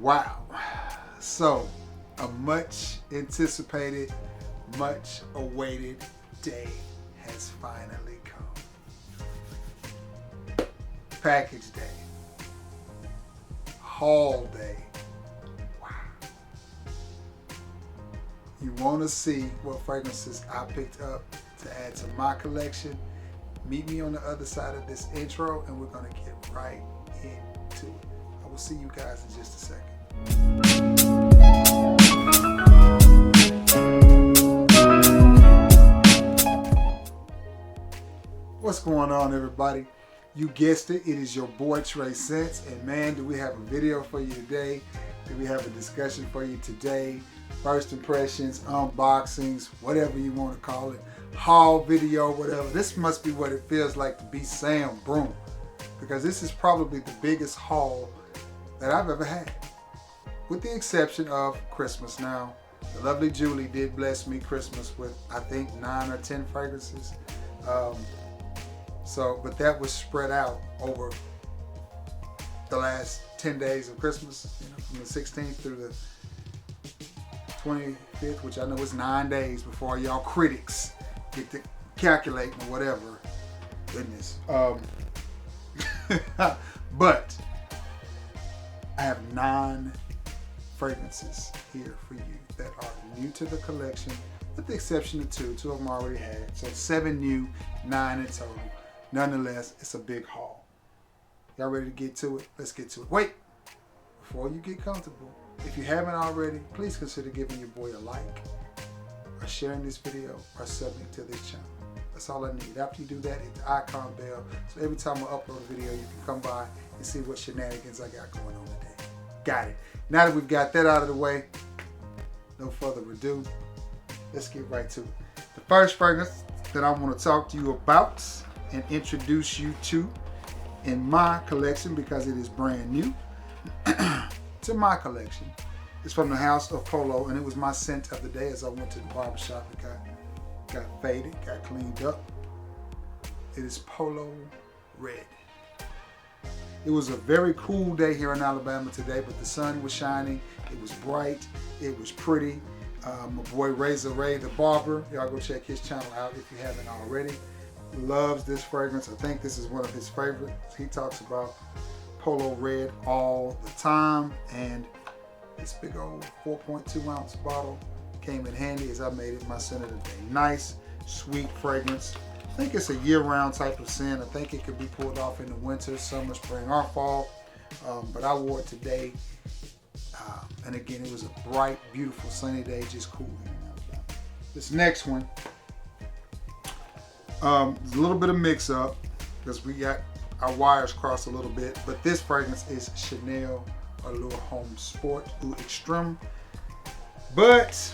Wow. So, a much anticipated, much awaited day has finally come. Package day. Haul day. Wow. You want to see what fragrances I picked up to add to my collection? Meet me on the other side of this intro and we're going to get right into it. I will see you guys in just a second. What's going on, everybody? You guessed it, it is your boy Trey Sense, and man, do we have a video for you today. Do we have a discussion for you today? First impressions, unboxings, whatever you want to call it, haul video, whatever. This must be what it feels like to be Sam Broom, because this is probably the biggest haul that I've ever had, with the exception of Christmas. Now, the lovely Julie did bless me Christmas with, I think, 9 or 10 fragrances. But that was spread out over the last 10 days of Christmas, from the 16th through the 25th, which I know is 9 days before y'all critics get to calculating or whatever. Goodness. But I have 9 fragrances here for you that are new to the collection, with the exception of 2. 2 of them I already had. So 7 new, 9 in total. Nonetheless, it's a big haul. Y'all ready to get to it? Let's get to it. Wait! Before you get comfortable, if you haven't already, please consider giving your boy a like, or sharing this video, or subbing to this channel. That's all I need. After you do that, hit the icon bell, so every time I upload a video, you can come by and see what shenanigans I got going on today. Got it. Now that we've got that out of the way, no further ado, let's get right to it. The first fragrance that I want to talk to you about and introduce you to in my collection, because it is brand new to my collection, is from the house of Polo, and it was my scent of the day as I went to the barbershop. It got faded, got cleaned up. It is Polo Red. It was a very cool day here in Alabama today, but the sun was shining, it was bright, it was pretty. My boy Razor Ray, the barber, y'all go check his channel out if you haven't already. Loves this fragrance. I think this is one of his favorites. He talks about Polo Red all the time, and this big old 4.2 ounce bottle came in handy as I made it my scent of the day. Nice, sweet fragrance. I think it's a year-round type of scent. I think it could be pulled off in the winter, summer, spring, or fall. But I wore it today, and again, it was a bright, beautiful, sunny day, just cool. This next one, there's a little bit of mix-up because we got our wires crossed a little bit, but this fragrance is Chanel Allure Homme Sport Eau Extreme. But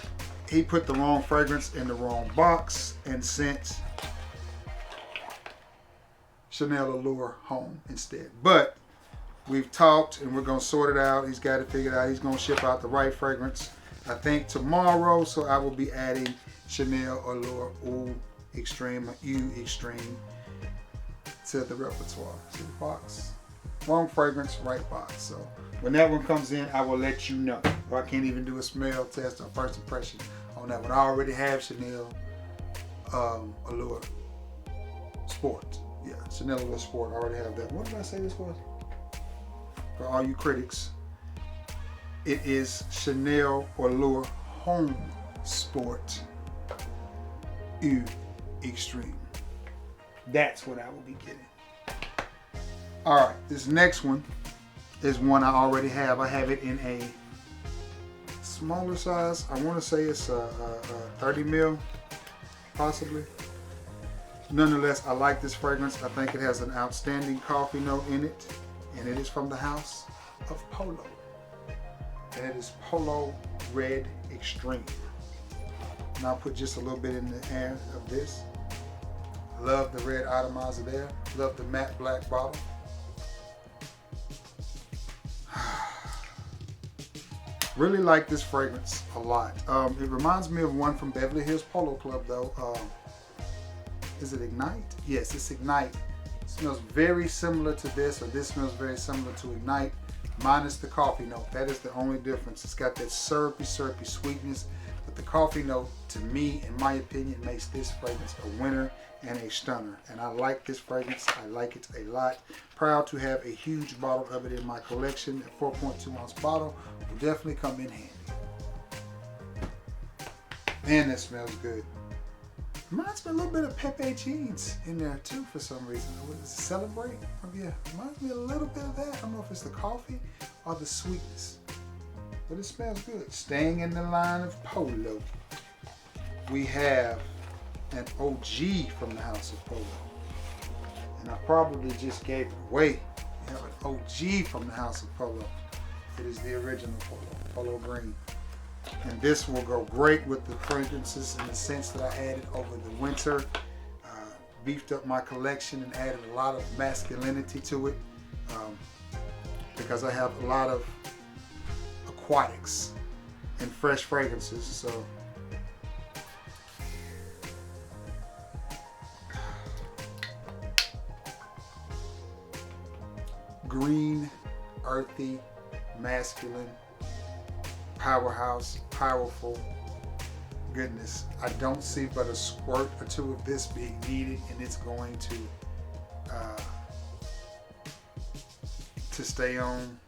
he put the wrong fragrance in the wrong box and sent Chanel Allure Homme instead. But we've talked and we're going to sort it out. He's got it figured out. He's going to ship out the right fragrance, I think, tomorrow. So I will be adding Chanel Allure Eau Extreme, to the repertoire. See the box? Wrong fragrance, right box. So when that one comes in, I will let you know. Or I can't even do a smell test or first impression on that one. I already have Chanel Allure Sport. Yeah, Chanel Allure Sport. I already have that. What did I say this was? For all you critics, it is Chanel Allure Homme Sport Eau Extreme. That's what I will be getting. All right, this next one is one I already have. I have it in a smaller size. I want to say it's a 30 mil, possibly. Nonetheless, I like this fragrance. I think it has an outstanding coffee note in it, and it is from the house of Polo. And it is Polo Red Extreme. And I'll put just a little bit in the air of this. Love the red atomizer there. Love the matte black bottle. Really like this fragrance a lot. It reminds me of one from Beverly Hills Polo Club though. Is it Ignite? Yes, it's Ignite. It smells very similar to this, or this smells very similar to Ignite. minus the coffee note. That is the only difference. It's got that syrupy sweetness, but the coffee note, to me, in my opinion, makes this fragrance a winner and a stunner. And I like this fragrance. I like it a lot. Proud to have a huge bottle of it in my collection. A 4.2 ounce bottle will definitely come in handy. Man, that smells good. Reminds me a little bit of Pepe Jeans in there too for some reason. What is it, Celebrate? Oh, yeah, reminds me a little bit of that. I don't know if it's the coffee or the sweetness, but it smells good. Staying in the line of Polo, we have an OG from the House of Polo. And I probably just gave it away. We have an OG from the House of Polo. It is the original Polo Green. And this will go great with the fragrances in the sense that I added over the winter. Beefed up my collection and added a lot of masculinity to it because I have a lot of aquatics and fresh fragrances. So green, earthy, masculine, powerhouse, powerful goodness. I don't see but a squirt or two of this being needed, and it's going to stay on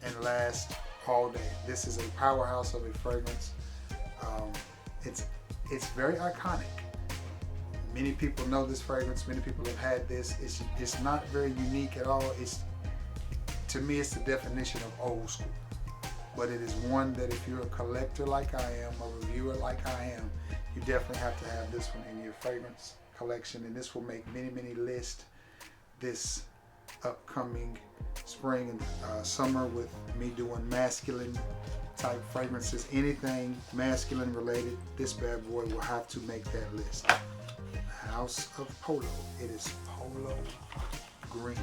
and last all day. This is a powerhouse of a fragrance. It's very iconic. Many people know this fragrance. Many people have had this. It's not very unique at all. To me, it's the definition of old school. But it is one that if you're a collector like I am, a reviewer like I am, you definitely have to have this one in your fragrance collection. And this will make many lists this upcoming spring and summer with me doing masculine type fragrances. Anything masculine related, this bad boy will have to make that list. House of Polo. It is Polo Green.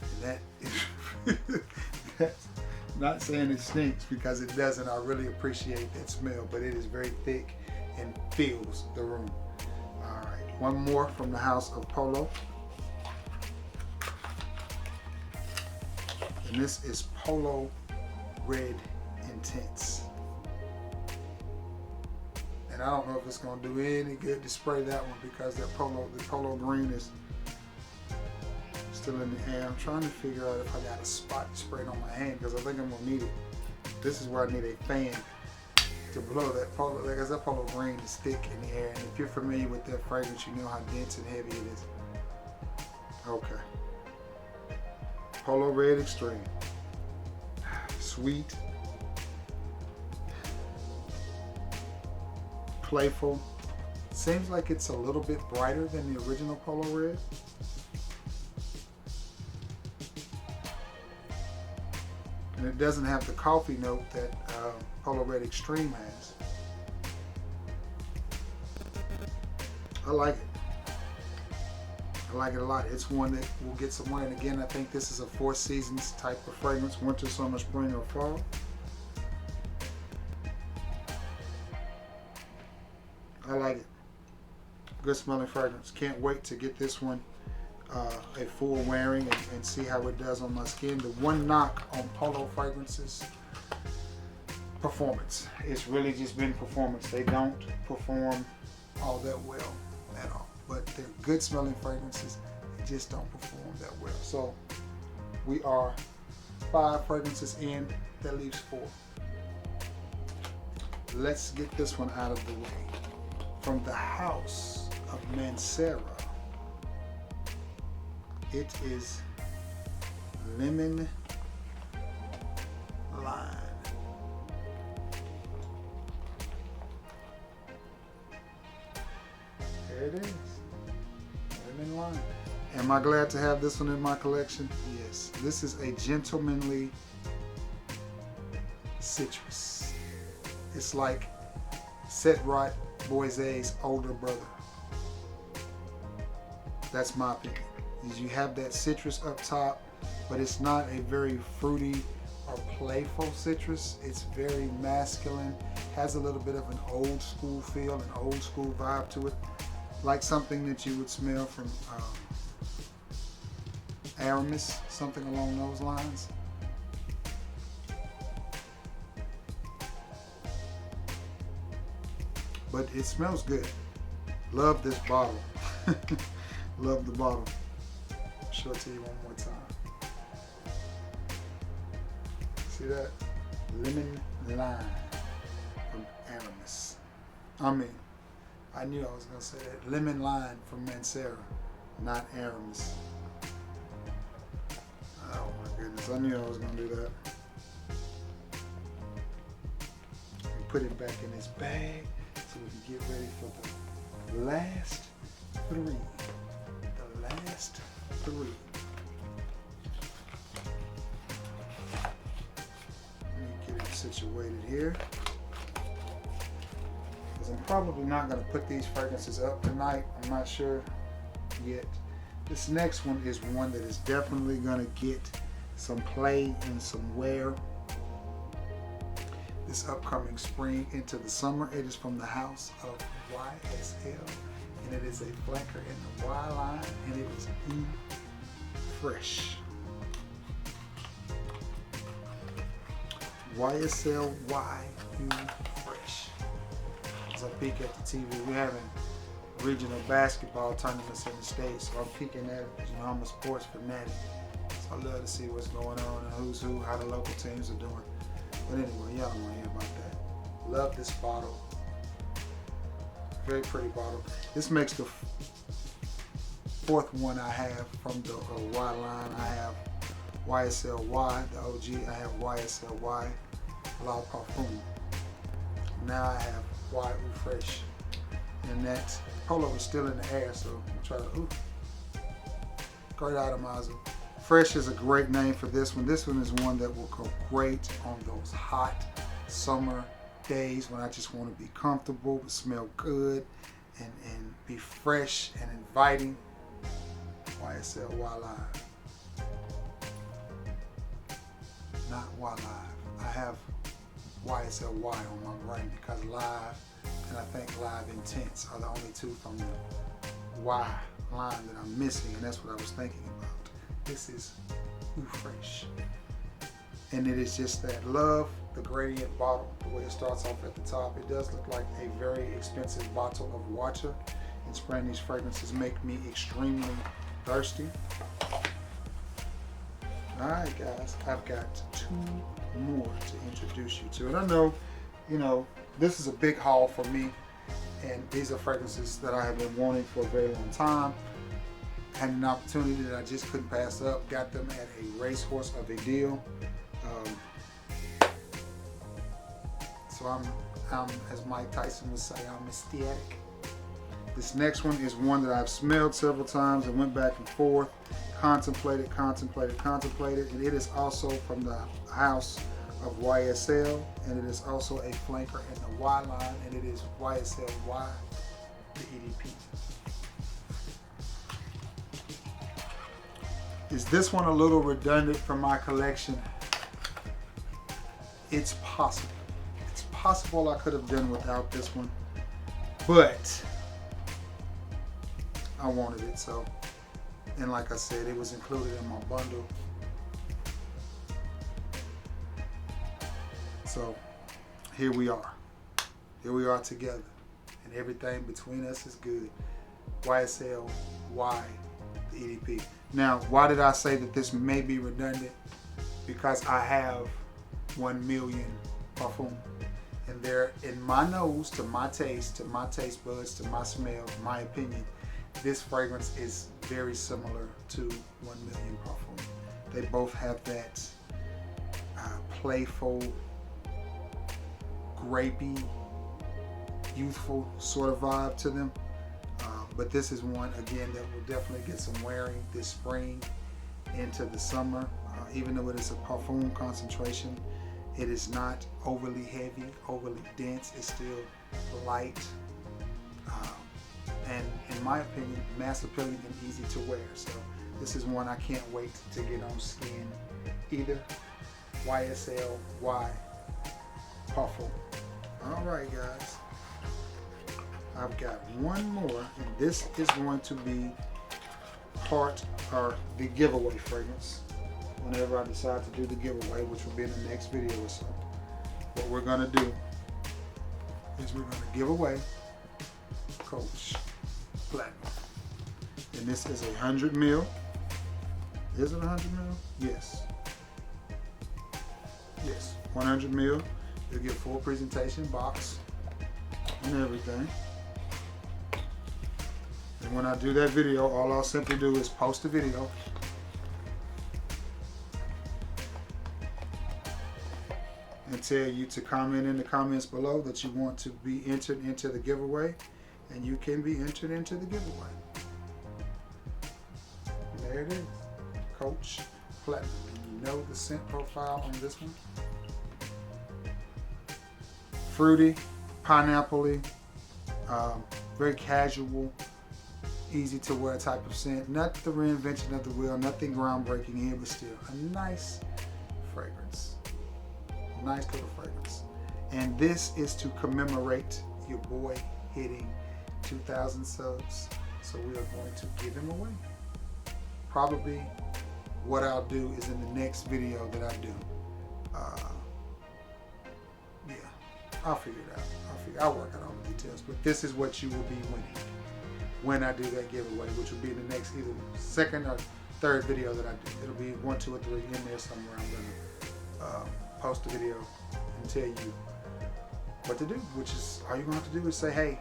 And that is that's not saying it stinks because it doesn't. I really appreciate that smell, but it is very thick and fills the room. All right, one more from the House of Polo. And this is Polo Red Intense. And I don't know if it's going to do any good to spray that one because the Polo Green is still in the air. I'm trying to figure out if I got a spot to spray it on my hand because I think I'm going to need it. This is where I need a fan to blow that Polo. Like I said, Polo Green is thick in the air. And if you're familiar with that fragrance, you know how dense and heavy it is. Okay. Polo Red Extreme. Sweet. Playful. Seems like it's a little bit brighter than the original Polo Red. And it doesn't have the coffee note that Polo Red Extreme has. I like it. I like it a lot. It's one that will get someone. And again, I think this is a 4 seasons type of fragrance: winter, summer, spring, or fall. I like it. Good smelling fragrance. Can't wait to get this one a full wearing and see how it does on my skin. The one knock on Polo fragrances: performance. It's really just been performance. They don't perform all that well at all. But they're good smelling fragrances. They just don't perform that well. So we are 5 fragrances in. That leaves 4. Let's get this one out of the way. From the House of Mancera, it is Lemon Lime. There it is. Lemon Lime. Am I glad to have this one in my collection? Yes. This is a gentlemanly citrus. It's like Cedrat Boise's older brother. That's my opinion. You have that citrus up top, but it's not a very fruity or playful citrus. It's very masculine, has a little bit of an old school feel, an old school vibe to it, like something that you would smell from Aramis, something along those lines. But it smells good. Love this bottle. Love the bottle. I'll show it to you one more time. See that? Lemon lime from Aramis. I knew I was going to say that. Lemon lime from Mancera, not Aramis. Oh my goodness, I knew I was going to do that. And put it back in this bag so we can get ready for the last three. The last three. Let me get it situated here. Because I'm probably not going to put these fragrances up tonight. I'm not sure yet. This next one is one that is definitely going to get some play and some wear this upcoming spring into the summer. It is from the house of YSL, and it is a flanker in the Y line, and it is Fresh. YSL Y Fresh. As I peek at the TV, we're having regional basketball tournaments in the States, so I'm peeking at it. You know, I'm a sports fanatic, so I love to see what's going on and who's who, how the local teams are doing. But anyway, y'all don't want to hear about that. Love this bottle. Very pretty bottle. This makes the fourth one I have from the Y line. I have YSL Y, the OG. I have YSL Y La Parfum. Now I have Y Fresh. And that Polo is still in the air, so I'm trying to, great atomizer. Fresh is a great name for this one. This one is one that will go great on those hot summer days when I just want to be comfortable, but smell good, and be fresh and inviting. YSL Y Live. Not Y Live. I have YSL Y on my brain because Live and I think Live Intense are the only two from the Y line that I'm missing, and that's what I was thinking about. This is Fresh. And it is just that. Love the gradient bottle, the way it starts off at the top. It does look like a very expensive bottle of water, and spraying these fragrances make me extremely thirsty. Alright guys, I've got two more to introduce you to. And I know, you know, this is a big haul for me, and these are fragrances that I have been wanting for a very long time. Had an opportunity that I just couldn't pass up. Got them at a racehorse of a deal. So I'm, as Mike Tyson would say, I'm ecstatic. This next one is one that I've smelled several times and went back and forth, contemplated, and it is also from the house of YSL, and it is also a flanker in the Y line, and it is YSL Y, the EDP. Is this one a little redundant from my collection? It's possible. It's possible I could have done without this one, but I wanted it, so. And like I said, it was included in my bundle. So here we are. Here we are together, and everything between us is good. YSL Y, the EDP. Now, why did I say that this may be redundant? Because I have 1 million parfum, and they're in my nose, to my taste buds, to my smell, my opinion. This fragrance is very similar to 1 million parfum. They both have that playful, grapey, youthful sort of vibe to them. But this is one, again, that will definitely get some wearing this spring into the summer. Even though it is a parfum concentration, it is not overly heavy, overly dense. It's still light, and in my opinion, mass appealing and easy to wear. So this is one I can't wait to get on skin either. YSL Y parfum. All right, guys. I've got one more, and this is going to be part or the giveaway fragrance. Whenever I decide to do the giveaway, which will be in the next video or so, what we're gonna do is we're gonna give away Coach Platinum. And this is 100 ml. Is it 100 ml? Yes. Yes, 100 ml. You'll get full presentation box and everything. And when I do that video, all I'll simply do is post a video and tell you to comment in the comments below that you want to be entered into the giveaway, and you can be entered into the giveaway. And there it is, Coach Platinum. And you know the scent profile on this one? Fruity, pineapple-y, very casual, easy to wear type of scent. Not the reinvention of the wheel, nothing groundbreaking here, but still a nice fragrance. Nice little fragrance. And this is to commemorate your boy hitting 2,000 subs. So we are going to give him away. Probably what I'll do is in the next video that I do. Yeah, I'll figure it out. I'll work out all the details. But this is what you will be winning when I do that giveaway, which will be in the next either second or third video that I do. It'll be 1, 2, or 3 in there somewhere. I'm gonna post a video and tell you what to do, which is all you're gonna have to do is say, hey,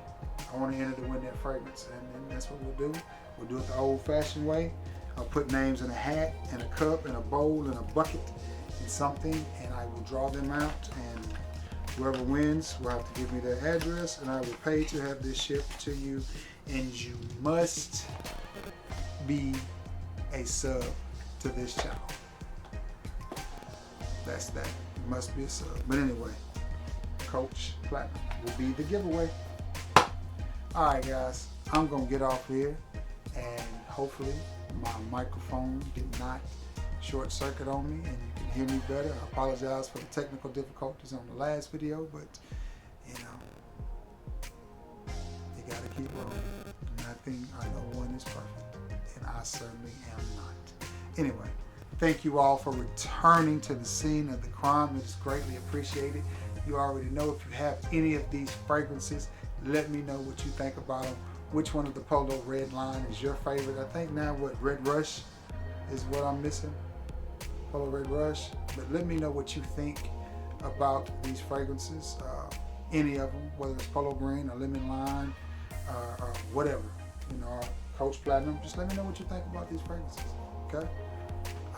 I want to enter to win that fragrance, and that's what we'll do. We'll do it the old-fashioned way. I'll put names in a hat, in a cup, in a bowl, in a bucket, in something, and I will draw them out, and whoever wins will have to give me their address, and I will pay to have this shipped to you. And you must be a sub to this channel. That's that. You must be a sub. But anyway, Coach Platinum will be the giveaway. Alright guys, I'm going to get off here, and hopefully my microphone did not short circuit on me and you can hear me better. I apologize for the technical difficulties on the last video, but you know, you got to keep rolling. Nothing or no one is perfect, and I certainly am not. Anyway, thank you all for returning to the scene of the crime. It is greatly appreciated. You already know, if you have any of these fragrances, let me know what you think about them. Which one of the Polo Red line is your favorite? I think now what Red Rush is what I'm missing. Polo Red Rush. But let me know what you think about these fragrances. Any of them, whether it's Polo Green or Lemon Lime or whatever. You know, Coach Platinum. Just let me know what you think about these fragrances. Okay?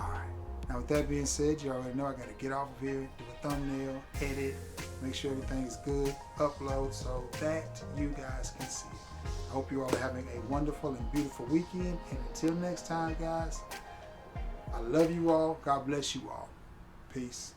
Alright. Now with that being said, you already know I gotta get off of here, do a thumbnail, edit, make sure everything is good, upload so that you guys can see it. I hope you all are having a wonderful and beautiful weekend. And until next time, guys, I love you all. God bless you all. Peace.